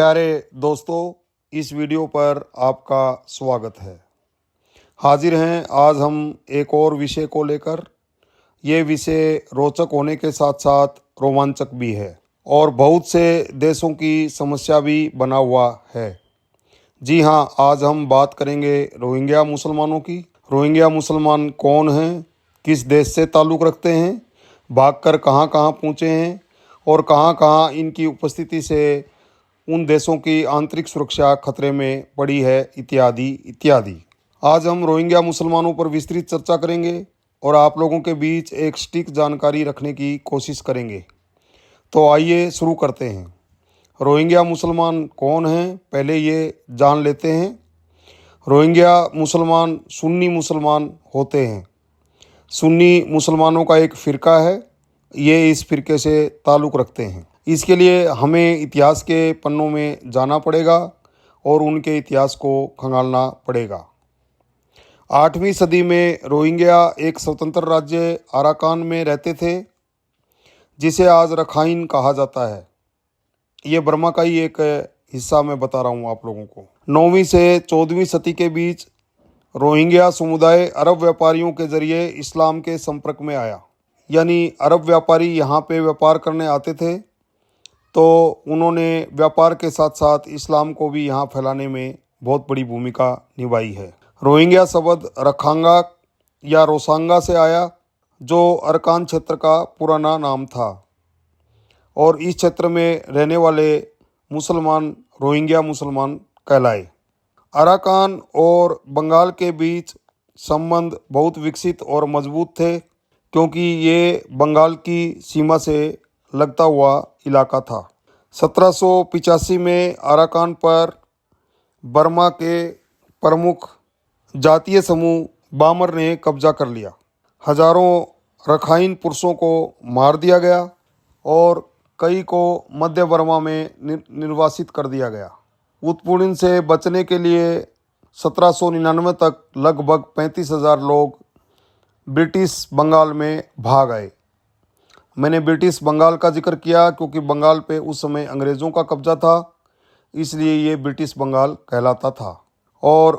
प्यारे दोस्तों, इस वीडियो पर आपका स्वागत है। हाजिर हैं आज हम एक और विषय को लेकर। ये विषय रोचक होने के साथ साथ रोमांचक भी है और बहुत से देशों की समस्या भी बना हुआ है। जी हाँ, आज हम बात करेंगे रोहिंग्या मुसलमानों की। रोहिंग्या मुसलमान कौन हैं, किस देश से ताल्लुक़ रखते हैं, भागकर कहाँ कहाँ पहुँचे हैं और कहाँ कहाँ इनकी उपस्थिति से उन देशों की आंतरिक सुरक्षा खतरे में पड़ी है, इत्यादि इत्यादि। आज हम रोहिंग्या मुसलमानों पर विस्तृत चर्चा करेंगे और आप लोगों के बीच एक सटीक जानकारी रखने की कोशिश करेंगे। तो आइए शुरू करते हैं। रोहिंग्या मुसलमान कौन हैं, पहले ये जान लेते हैं। रोहिंग्या मुसलमान सुन्नी मुसलमान होते हैं। सुन्नी मुसलमानों का एक फ़िरका है, ये इस फ़िरके से ताल्लुक़ रखते हैं। इसके लिए हमें इतिहास के पन्नों में जाना पड़ेगा और उनके इतिहास को खंगालना पड़ेगा। 8वीं सदी में रोहिंग्या एक स्वतंत्र राज्य अराकान में रहते थे, जिसे आज रखाइन कहा जाता है। ये बर्मा का ही एक हिस्सा मैं बता रहा हूँ आप लोगों को। 9वीं से 14वीं सदी के बीच रोहिंग्या समुदाय अरब व्यापारियों के जरिए इस्लाम के संपर्क में आया। यानी अरब व्यापारी यहाँ पे व्यापार करने आते थे, तो उन्होंने व्यापार के साथ साथ इस्लाम को भी यहाँ फैलाने में बहुत बड़ी भूमिका निभाई है। रोहिंग्या शब्द रखांगा या रोसांगा से आया, जो अरकान क्षेत्र का पुराना नाम था, और इस क्षेत्र में रहने वाले मुसलमान रोहिंग्या मुसलमान कहलाए। अराकान और बंगाल के बीच संबंध बहुत विकसित और मजबूत थे, क्योंकि ये बंगाल की सीमा से लगता हुआ इलाका था। 1785 में अराकान पर बर्मा के प्रमुख जातीय समूह बामर ने कब्जा कर लिया। हजारों रखाइन पुरुषों को मार दिया गया और कई को मध्य बर्मा में निर्वासित कर दिया गया। उत्पीड़न से बचने के लिए 1799 तक लगभग 35,000 लोग ब्रिटिश बंगाल में भाग आए। मैंने ब्रिटिश बंगाल का जिक्र किया क्योंकि बंगाल पे उस समय अंग्रेज़ों का कब्जा था, इसलिए ये ब्रिटिश बंगाल कहलाता था। और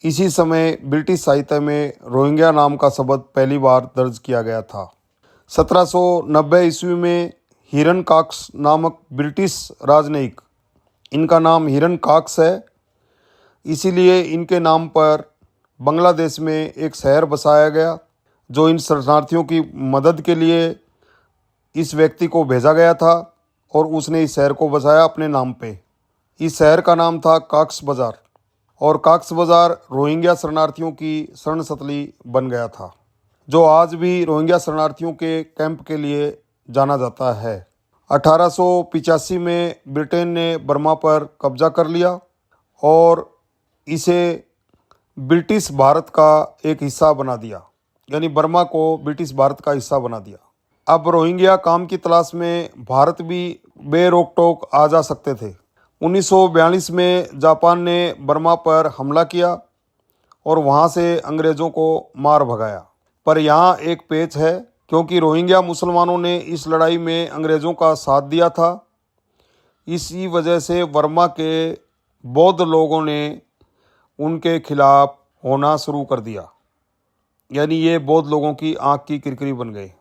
इसी समय ब्रिटिश साहित्य में रोहिंग्या नाम का शब्द पहली बार दर्ज किया गया था। 1790 ईस्वी में हिरन काक्स नामक ब्रिटिश राजनयिक, इनका नाम हिरन काक्स है, इसीलिए इनके नाम पर बांग्लादेश में एक शहर बसाया गया, जो इन शरणार्थियों की मदद के लिए इस व्यक्ति को भेजा गया था और उसने इस शहर को बसाया अपने नाम पे। इस शहर का नाम था काक्स बाज़ार, और काक्स बाज़ार रोहिंग्या शरणार्थियों की शरण स्थली बन गया था, जो आज भी रोहिंग्या शरणार्थियों के कैंप के लिए जाना जाता है। 1885 में ब्रिटेन ने बर्मा पर कब्जा कर लिया और इसे ब्रिटिश भारत का एक हिस्सा बना दिया, यानी बर्मा को ब्रिटिश भारत का हिस्सा बना दिया। अब रोहिंग्या काम की तलाश में भारत भी बेरोक टोक आ जा सकते थे। 1942 में जापान ने बर्मा पर हमला किया और वहां से अंग्रेज़ों को मार भगाया। पर यहाँ एक पेच है, क्योंकि रोहिंग्या मुसलमानों ने इस लड़ाई में अंग्रेज़ों का साथ दिया था। इसी वजह से बर्मा के बौद्ध लोगों ने उनके खिलाफ होना शुरू कर दिया। यानी ये बौद्ध लोगों की आँख की किरकिरी बन गए,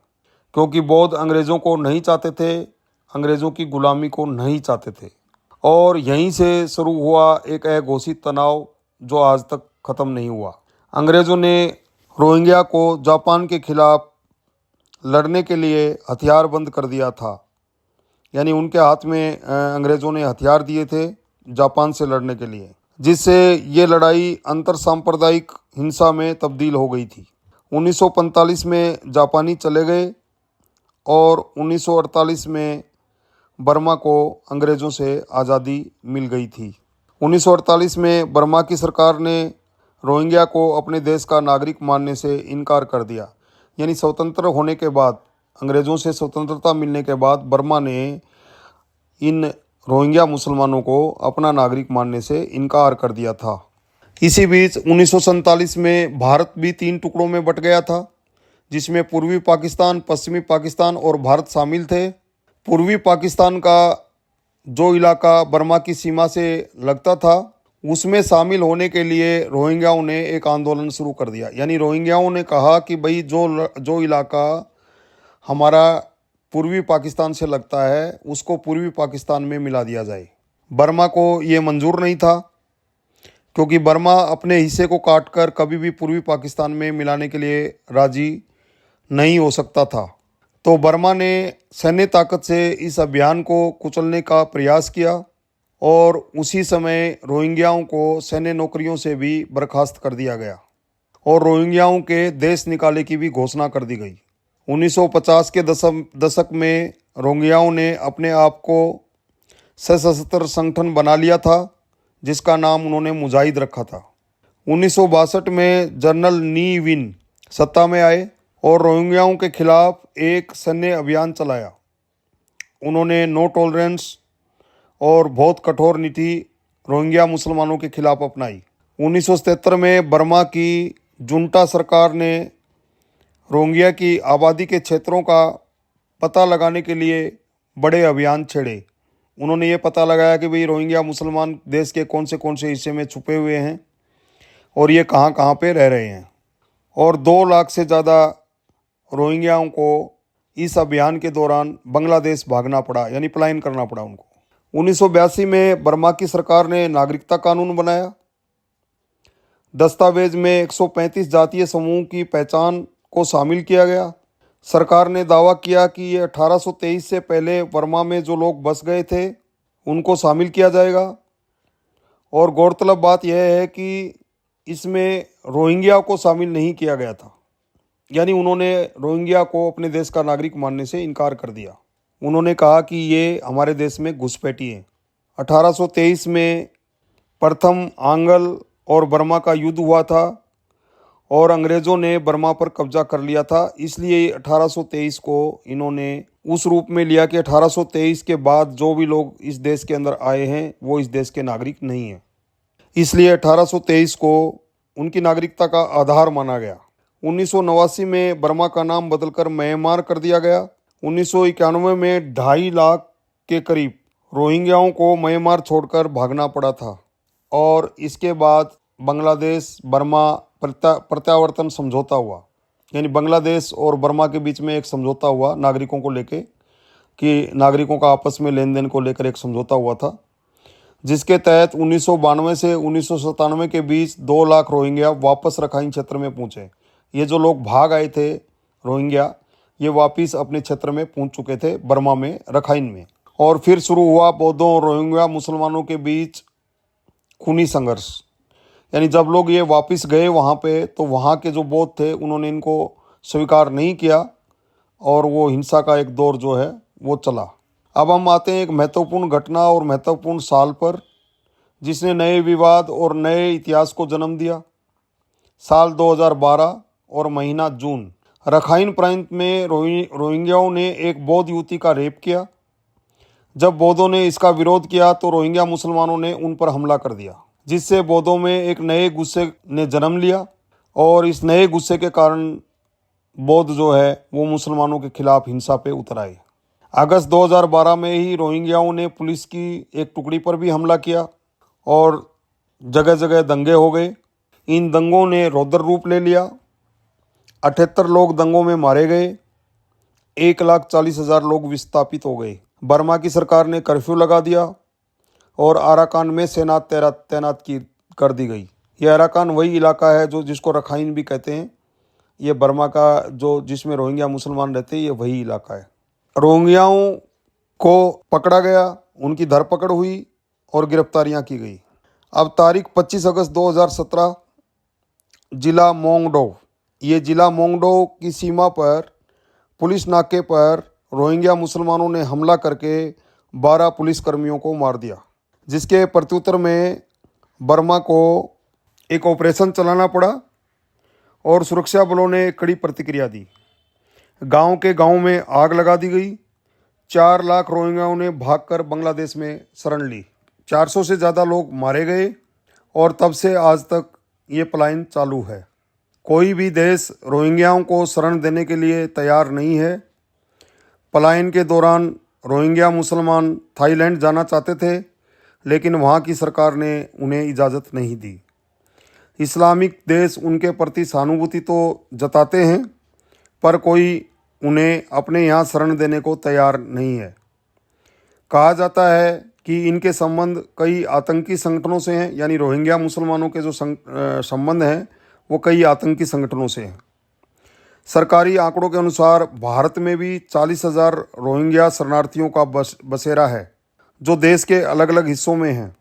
क्योंकि बौद्ध अंग्रेज़ों को नहीं चाहते थे, अंग्रेज़ों की गुलामी को नहीं चाहते थे। और यहीं से शुरू हुआ एक अघोषित तनाव, जो आज तक ख़त्म नहीं हुआ। अंग्रेज़ों ने रोहिंग्या को जापान के खिलाफ लड़ने के लिए हथियार बंद कर दिया था। यानी उनके हाथ में अंग्रेज़ों ने हथियार दिए थे जापान से लड़ने के लिए, जिससे ये लड़ाई अंतर सांप्रदायिक हिंसा में तब्दील हो गई थी। 1945 में जापानी चले गए और 1948 में बर्मा को अंग्रेज़ों से आज़ादी मिल गई थी। 1948 में बर्मा की सरकार ने रोहिंग्या को अपने देश का नागरिक मानने से इनकार कर दिया। यानी स्वतंत्र होने के बाद, अंग्रेज़ों से स्वतंत्रता मिलने के बाद बर्मा ने इन रोहिंग्या मुसलमानों को अपना नागरिक मानने से इनकार कर दिया था। इसी बीच 1947 में भारत भी 3 टुकड़ों में बट गया था, जिसमें पूर्वी पाकिस्तान, पश्चिमी पाकिस्तान और भारत शामिल थे। पूर्वी पाकिस्तान का जो इलाका बर्मा की सीमा से लगता था उसमें शामिल होने के लिए रोहिंग्याओं ने एक आंदोलन शुरू कर दिया। यानी रोहिंग्याओं ने कहा कि भाई जो इलाका हमारा पूर्वी पाकिस्तान से लगता है उसको पूर्वी पाकिस्तान में मिला दिया जाए। बर्मा को ये मंजूर नहीं था, क्योंकि बर्मा अपने हिस्से को काटकर कभी भी पूर्वी पाकिस्तान में मिलाने के लिए राजी नहीं हो सकता था। तो बर्मा ने सैन्य ताकत से इस अभियान को कुचलने का प्रयास किया और उसी समय रोहिंग्याओं को सैन्य नौकरियों से भी बर्खास्त कर दिया गया और रोहिंग्याओं के देश निकाले की भी घोषणा कर दी गई। 1950 के दशक में रोहिंग्याओं ने अपने आप को सशस्त्र संगठन बना लिया था, जिसका नाम उन्होंने मुजाहिद रखा था। 1962 में जनरल नी विन सत्ता में आए और रोहिंग्याओं के खिलाफ एक सैन्य अभियान चलाया। उन्होंने नो टॉलरेंस और बहुत कठोर नीति रोहिंग्या मुसलमानों के खिलाफ अपनाई। 1977 में बर्मा की जुंटा सरकार ने रोहिंग्या की आबादी के क्षेत्रों का पता लगाने के लिए बड़े अभियान छेड़े। उन्होंने ये पता लगाया कि भाई रोहिंग्या मुसलमान देश के कौन से हिस्से में छुपे हुए हैं और ये कहाँ कहाँ पे रह रहे हैं। और 2 लाख से ज़्यादा रोहिंग्याओं को इस अभियान के दौरान बांग्लादेश भागना पड़ा, यानी पलायन करना पड़ा उनको। 1982 में बर्मा की सरकार ने नागरिकता कानून बनाया। दस्तावेज में 135 जातीय समूह की पहचान को शामिल किया गया। सरकार ने दावा किया कि ये 1823 से पहले बर्मा में जो लोग बस गए थे उनको शामिल किया जाएगा। और गौरतलब बात यह है कि इसमें रोहिंग्या को शामिल नहीं किया गया था, यानी उन्होंने रोहिंग्या को अपने देश का नागरिक मानने से इनकार कर दिया। उन्होंने कहा कि ये हमारे देश में घुसपैठी हैं। 1823 में प्रथम आंगल और बर्मा का युद्ध हुआ था और अंग्रेज़ों ने बर्मा पर कब्जा कर लिया था, इसलिए 1823 को इन्होंने उस रूप में लिया कि 1823 के बाद जो भी लोग इस देश के अंदर आए हैं वो इस देश के नागरिक नहीं हैं। इसलिए 1823 को उनकी नागरिकता का आधार माना गया। 1989 में बर्मा का नाम बदलकर म्यांमार कर दिया गया। 1991 में 2.5 लाख के करीब रोहिंग्याओं को म्यांमार छोड़कर भागना पड़ा था और इसके बाद बांग्लादेश बर्मा प्रत्यावर्तन समझौता हुआ, यानी बांग्लादेश और बर्मा के बीच में एक समझौता हुआ नागरिकों को लेके, कि नागरिकों का आपस में लेन देन को लेकर एक समझौता हुआ था, जिसके तहत 1992 से 1997 के बीच 2 लाख रोहिंग्या वापस रखाइन क्षेत्र में पहुँचे। ये जो लोग भाग आए थे रोहिंग्या, ये वापस अपने क्षेत्र में पहुँच चुके थे बर्मा में, रखाइन में। और फिर शुरू हुआ बौद्धों और रोहिंग्या मुसलमानों के बीच खूनी संघर्ष। यानी जब लोग ये वापस गए वहाँ पे, तो वहाँ के जो बौद्ध थे उन्होंने इनको स्वीकार नहीं किया और वो हिंसा का एक दौर जो है वो चला। अब हम आते हैं एक महत्वपूर्ण घटना और महत्वपूर्ण साल पर, जिसने नए विवाद और नए इतिहास को जन्म दिया। साल 2012 और महीना जून। रखाइन प्रांत में रोहिंग्याओं ने एक बौद्ध युवती का रेप किया। जब बौद्धों ने इसका विरोध किया तो रोहिंग्या मुसलमानों ने उन पर हमला कर दिया, जिससे बौद्धों में एक नए गुस्से ने जन्म लिया और इस नए गुस्से के कारण बौद्ध जो है वो मुसलमानों के खिलाफ हिंसा पे उतर आए। अगस्त 2012 में ही रोहिंग्याओं ने पुलिस की एक टुकड़ी पर भी हमला किया और जगह जगह दंगे हो गए। इन दंगों ने रौद्र रूप ले लिया। 78 लोग दंगों में मारे गए। 1,40,000 लोग विस्थापित हो गए। बर्मा की सरकार ने कर्फ्यू लगा दिया और आराकान में सेना तैनात कर दी गई। ये आराकान वही इलाका है जिसको रखाइन भी कहते हैं। ये बर्मा का जिसमें रोहिंग्या मुसलमान रहते हैं, ये वही इलाका है। रोहिंग्याओं को पकड़ा गया, उनकी धरपकड़ हुई और गिरफ्तारियां की गई। अब तारीख 25 अगस्त 2017, जिला मोंगडो, ये जिला मोंगडो की सीमा पर पुलिस नाके पर रोहिंग्या मुसलमानों ने हमला करके 12 पुलिसकर्मियों को मार दिया, जिसके प्रत्युत्तर में बर्मा को एक ऑपरेशन चलाना पड़ा और सुरक्षा बलों ने कड़ी प्रतिक्रिया दी। गांव के गांव में आग लगा दी गई। 4 लाख रोहिंग्याओं ने भागकर बांग्लादेश में शरण ली। 400 से ज़्यादा लोग मारे गए और तब से आज तक ये पलायन चालू है। कोई भी देश रोहिंग्याओं को शरण देने के लिए तैयार नहीं है। पलायन के दौरान रोहिंग्या मुसलमान थाईलैंड जाना चाहते थे, लेकिन वहाँ की सरकार ने उन्हें इजाज़त नहीं दी। इस्लामिक देश उनके प्रति सहानुभूति तो जताते हैं, पर कोई उन्हें अपने यहाँ शरण देने को तैयार नहीं है। कहा जाता है कि इनके संबंध कई आतंकी संगठनों से हैं, यानी रोहिंग्या मुसलमानों के जो संबंध हैं वो कई आतंकी संगठनों से हैं। सरकारी आंकड़ों के अनुसार भारत में भी 40,000 रोहिंग्या शरणार्थियों का बसेरा है, जो देश के अलग अलग हिस्सों में हैं।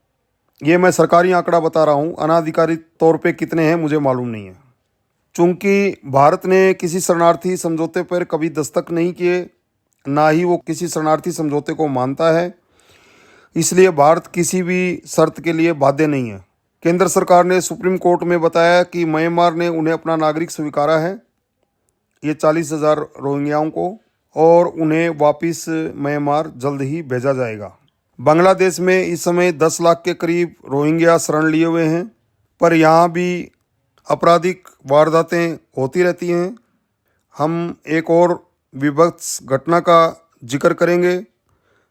ये मैं सरकारी आंकड़ा बता रहा हूँ, अनाधिकारिक तौर पे कितने हैं मुझे मालूम नहीं है। चूँकि भारत ने किसी शरणार्थी समझौते पर कभी दस्तखत नहीं किए, ना ही वो किसी शरणार्थी समझौते को मानता है, इसलिए भारत किसी भी शर्त के लिए बाध्य नहीं है। केंद्र सरकार ने सुप्रीम कोर्ट में बताया कि म्यांमार ने उन्हें अपना नागरिक स्वीकारा है, ये 40,000 रोहिंग्याओं को, और उन्हें वापस म्यांमार जल्द ही भेजा जाएगा। बांग्लादेश में इस समय 10 लाख के करीब रोहिंग्या शरण लिए हुए हैं, पर यहाँ भी आपराधिक वारदातें होती रहती हैं। हम एक और विभत्स घटना का जिक्र करेंगे।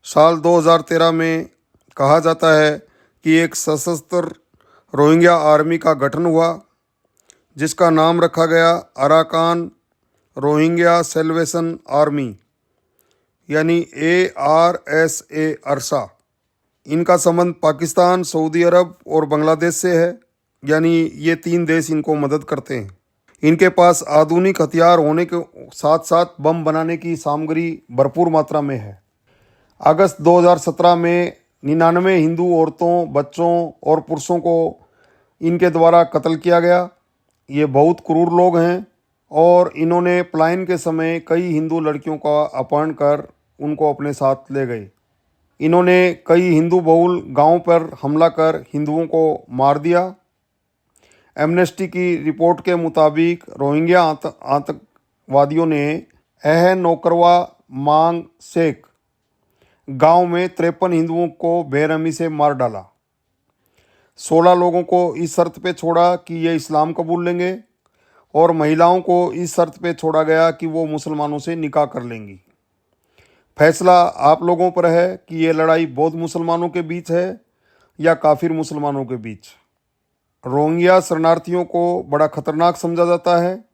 साल 2013 में कहा जाता है कि एक सशस्त्र रोहिंग्या आर्मी का गठन हुआ, जिसका नाम रखा गया अराकान रोहिंग्या सैल्वेशन आर्मी, यानी ARSA अरसा। इनका संबंध पाकिस्तान, सऊदी अरब और बांग्लादेश से है, यानी ये 3 देश इनको मदद करते हैं। इनके पास आधुनिक हथियार होने के साथ साथ बम बनाने की सामग्री भरपूर मात्रा में है। अगस्त 2017 में 99 हिंदू औरतों, बच्चों और पुरुषों को इनके द्वारा कत्ल किया गया। ये बहुत क्रूर लोग हैं और इन्होंने पलायन के समय कई हिंदू लड़कियों का अपहरण कर उनको अपने साथ ले गए। इन्होंने कई हिंदू बहुल गांवों पर हमला कर हिंदुओं को मार दिया। एमनेस्टी की रिपोर्ट के मुताबिक रोहिंग्या आतंकवादियों ने नौकरवा मांग शेख गांव में 53 हिंदुओं को बेरहमी से मार डाला। 16 लोगों को इस शर्त पे छोड़ा कि ये इस्लाम कबूल लेंगे, और महिलाओं को इस शर्त पे छोड़ा गया कि वो मुसलमानों से निकाह कर लेंगी। फैसला आप लोगों पर है कि ये लड़ाई बौद्ध मुसलमानों के बीच है या काफिर मुसलमानों के बीच। रोहिंग्या शरणार्थियों को बड़ा खतरनाक समझा जाता है।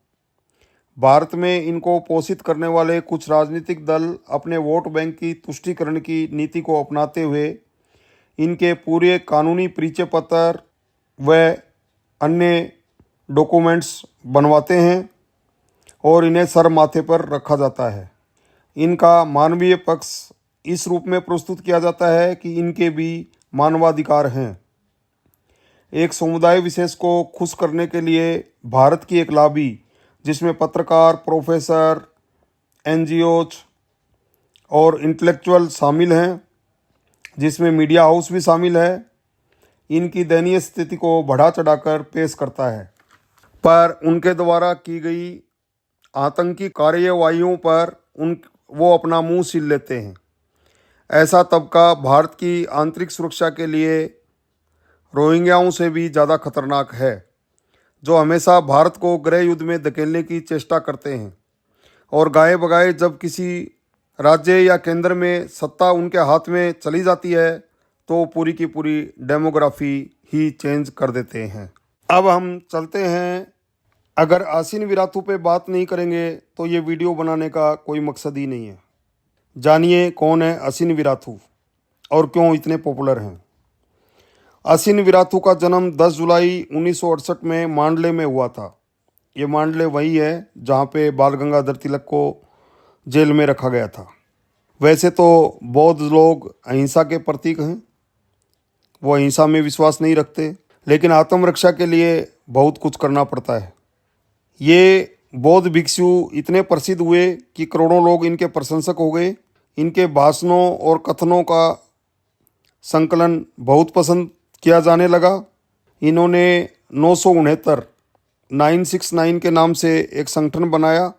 भारत में इनको पोषित करने वाले कुछ राजनीतिक दल अपने वोट बैंक की तुष्टीकरण की नीति को अपनाते हुए इनके पूरे कानूनी परिचय पत्र व अन्य डॉक्यूमेंट्स बनवाते हैं और इन्हें सर माथे पर रखा जाता है। इनका मानवीय पक्ष इस रूप में प्रस्तुत किया जाता है कि इनके भी मानवाधिकार हैं। एक समुदाय विशेष को खुश करने के लिए भारत की एक लॉबी, जिसमें पत्रकार, प्रोफेसर, NGOs और इंटेलेक्चुअल शामिल हैं, जिसमें मीडिया हाउस भी शामिल है, इनकी दयनीय स्थिति को बढ़ा चढ़ाकर पेश करता है। पर उनके द्वारा की गई आतंकी कार्यवाहियों पर वो अपना मुंह सील लेते हैं। ऐसा तबका भारत की आंतरिक सुरक्षा के लिए रोहिंग्याओं से भी ज़्यादा खतरनाक है, जो हमेशा भारत को गृह युद्ध में धकेलने की चेष्टा करते हैं, और गाए बगाए जब किसी राज्य या केंद्र में सत्ता उनके हाथ में चली जाती है तो पूरी की पूरी डेमोग्राफी ही चेंज कर देते हैं। अब हम चलते हैं। अगर आसिन विराथू पे बात नहीं करेंगे तो ये वीडियो बनाने का कोई मकसद ही नहीं है। जानिए कौन है आसिन विराथू और क्यों इतने पॉपुलर हैं। आसिन विराथू का जन्म 10 जुलाई 1968 में मांडले में हुआ था। ये मांडले वही है जहाँ पे बाल गंगाधर तिलक को जेल में रखा गया था। वैसे तो बौद्ध लोग अहिंसा के प्रतीक हैं, वो अहिंसा में विश्वास नहीं रखते, लेकिन आत्मरक्षा के लिए बहुत कुछ करना पड़ता है। ये बौद्ध भिक्षु इतने प्रसिद्ध हुए कि करोड़ों लोग इनके प्रशंसक हो गए। इनके भाषणों और कथनों का संकलन बहुत पसंद किया जाने लगा। इन्होंने 969 के नाम से एक संगठन बनाया।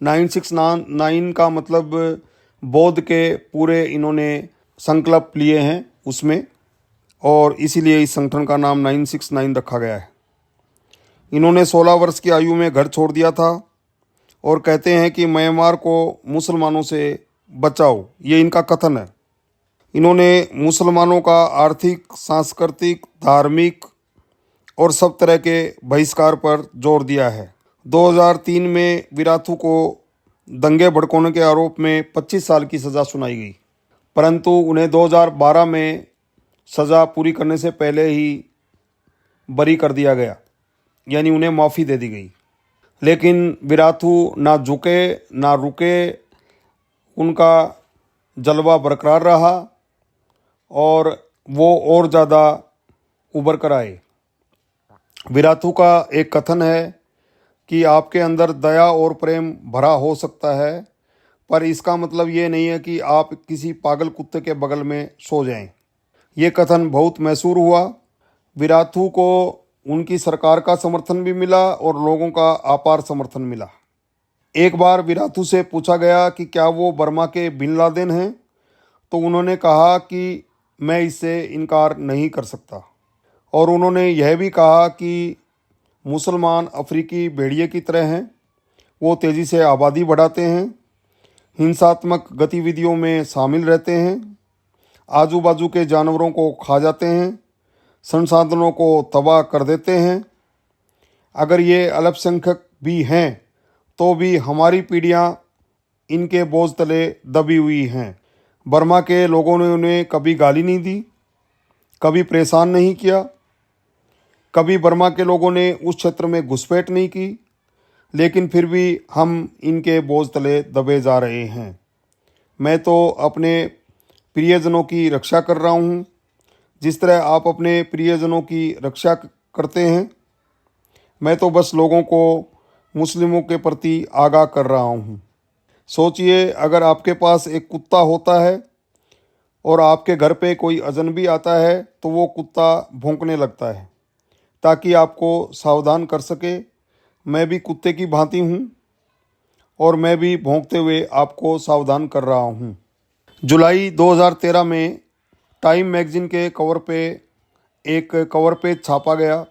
969 का मतलब बौद्ध के पूरे इन्होंने संकल्प लिए हैं उसमें, और इसीलिए इस संगठन का नाम 969 रखा गया है। इन्होंने 16 वर्ष की आयु में घर छोड़ दिया था और कहते हैं कि म्यांमार को मुसलमानों से बचाओ, ये इनका कथन है। इन्होंने मुसलमानों का आर्थिक, सांस्कृतिक, धार्मिक और सब तरह के बहिष्कार पर जोर दिया है। 2003 में विराथू को दंगे भड़काने के आरोप में 25 साल की सज़ा सुनाई गई, परंतु उन्हें 2012 में सज़ा पूरी करने से पहले ही बरी कर दिया गया, यानी उन्हें माफ़ी दे दी गई। लेकिन विराथू ना झुके ना रुके, उनका जलवा बरकरार रहा और वो और ज़्यादा उभर कर आए। विराथू का एक कथन है कि आपके अंदर दया और प्रेम भरा हो सकता है, पर इसका मतलब ये नहीं है कि आप किसी पागल कुत्ते के बगल में सो जाएं। ये कथन बहुत मशहूर हुआ। विराथू को उनकी सरकार का समर्थन भी मिला और लोगों का अपार समर्थन मिला। एक बार विराथू से पूछा गया कि क्या वो बर्मा के बिन लादेन हैं, तो उन्होंने कहा कि मैं इससे इनकार नहीं कर सकता। और उन्होंने यह भी कहा कि मुसलमान अफ्रीकी भेड़िए की तरह हैं, वो तेज़ी से आबादी बढ़ाते हैं, हिंसात्मक गतिविधियों में शामिल रहते हैं, आजू बाजू के जानवरों को खा जाते हैं, संसाधनों को तबाह कर देते हैं। अगर ये अल्पसंख्यक भी हैं तो भी हमारी पीढ़ियां इनके बोझ तले दबी हुई हैं। बर्मा के लोगों ने उन्हें कभी गाली नहीं दी, कभी परेशान नहीं किया, कभी बर्मा के लोगों ने उस क्षेत्र में घुसपैठ नहीं की, लेकिन फिर भी हम इनके बोझ तले दबे जा रहे हैं। मैं तो अपने प्रियजनों की रक्षा कर रहा हूँ, जिस तरह आप अपने प्रियजनों की रक्षा करते हैं। मैं तो बस लोगों को मुस्लिमों के प्रति आगाह कर रहा हूँ। सोचिए, अगर आपके पास एक कुत्ता होता है और आपके घर पे कोई अजनबी आता है तो वो कुत्ता भौंकने लगता है ताकि आपको सावधान कर सके। मैं भी कुत्ते की भांति हूँ और मैं भी भौंकते हुए आपको सावधान कर रहा हूँ। जुलाई 2013 में टाइम मैगजीन के कवर पे एक कवर पेज छापा गया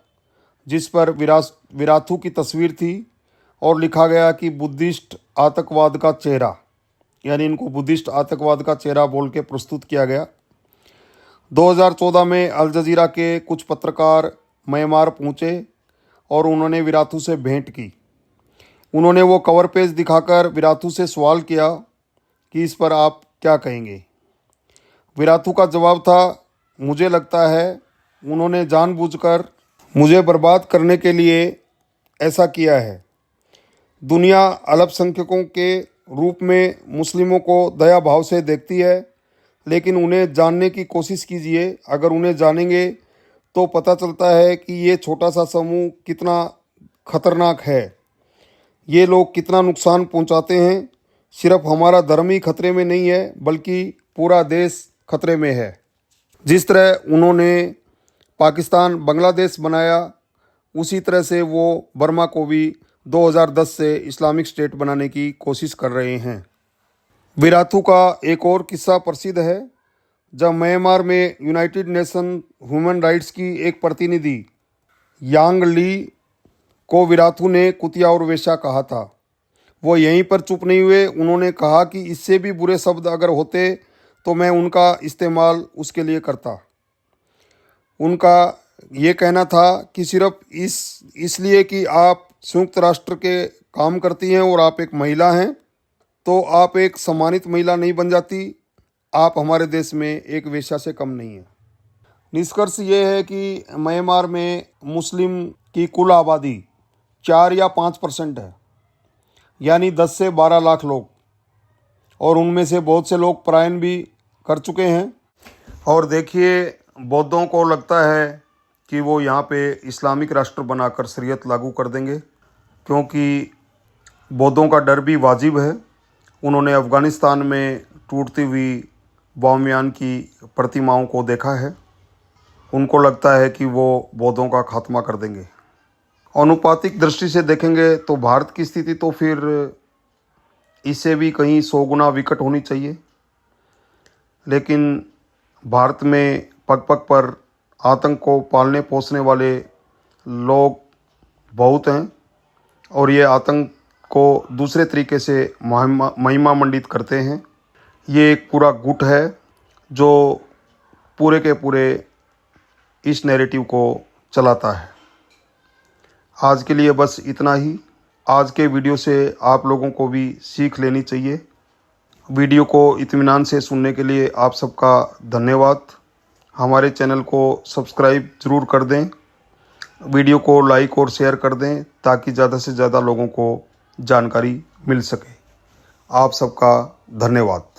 जिस पर विराथू की तस्वीर थी और लिखा गया कि बुद्धिस्ट आतंकवाद का चेहरा, यानी इनको बुद्धिस्ट आतंकवाद का चेहरा बोल के प्रस्तुत किया गया। 2014 में अल जजीरा के कुछ पत्रकार म्यांमार पहुँचे और उन्होंने विराथू से भेंट की। उन्होंने वो कवर पेज दिखाकर विराथू से सवाल किया कि इस पर आप क्या कहेंगे। विराथू का जवाब था, मुझे लगता है उन्होंने जानबूझकर मुझे बर्बाद करने के लिए ऐसा किया है। दुनिया अल्पसंख्यकों के रूप में मुस्लिमों को दया भाव से देखती है, लेकिन उन्हें जानने की कोशिश कीजिए। अगर उन्हें जानेंगे तो पता चलता है कि ये छोटा सा समूह कितना खतरनाक है, ये लोग कितना नुकसान पहुंचाते हैं। सिर्फ हमारा धर्म ही खतरे में नहीं है, बल्कि पूरा देश खतरे में है। जिस तरह उन्होंने पाकिस्तान बांग्लादेश बनाया, उसी तरह से वो बर्मा को भी 2010 से इस्लामिक स्टेट बनाने की कोशिश कर रहे हैं। विराथू का एक और किस्सा प्रसिद्ध है। जब म्यांमार में यूनाइटेड नेशन ह्यूमन राइट्स की एक प्रतिनिधि यांग ली को विराथू ने कुतिया और वेश्या कहा था, वो यहीं पर चुप नहीं हुए। उन्होंने कहा कि इससे भी बुरे शब्द अगर होते तो मैं उनका इस्तेमाल उसके लिए करता। उनका ये कहना था कि सिर्फ इसलिए कि आप संयुक्त राष्ट्र के काम करती हैं और आप एक महिला हैं तो आप एक सम्मानित महिला नहीं बन जाती। आप हमारे देश में एक वेश्या से कम नहीं है। निष्कर्ष ये है कि म्यांमार में मुस्लिम की कुल आबादी 4 या 5% है, यानी 10 से 12 लाख लोग, और उनमें से बहुत से लोग पलायन भी कर चुके हैं। और देखिए, बौद्धों को लगता है कि वो यहाँ पे इस्लामिक राष्ट्र बनाकर शरीयत लागू कर देंगे, क्योंकि बौद्धों का डर भी वाजिब है। उन्होंने अफ़गानिस्तान में टूटती हुई बामियान की प्रतिमाओं को देखा है। उनको लगता है कि वो बौद्धों का खात्मा कर देंगे। अनुपातिक दृष्टि से देखेंगे तो भारत की स्थिति तो फिर इससे भी कहीं 100 गुना विकट होनी चाहिए। लेकिन भारत में पग पग पर आतंक को पालने पोसने वाले लोग बहुत हैं और ये आतंक को दूसरे तरीके से महिमा मंडित करते हैं। ये एक पूरा गुट है जो पूरे के पूरे इस नैरेटिव को चलाता है। आज के लिए बस इतना ही। आज के वीडियो से आप लोगों को भी सीख लेनी चाहिए। वीडियो को इत्मीनान से सुनने के लिए आप सबका धन्यवाद। हमारे चैनल को सब्सक्राइब ज़रूर कर दें, वीडियो को लाइक और शेयर कर दें ताकि ज़्यादा से ज़्यादा लोगों को जानकारी मिल सके। आप सबका धन्यवाद।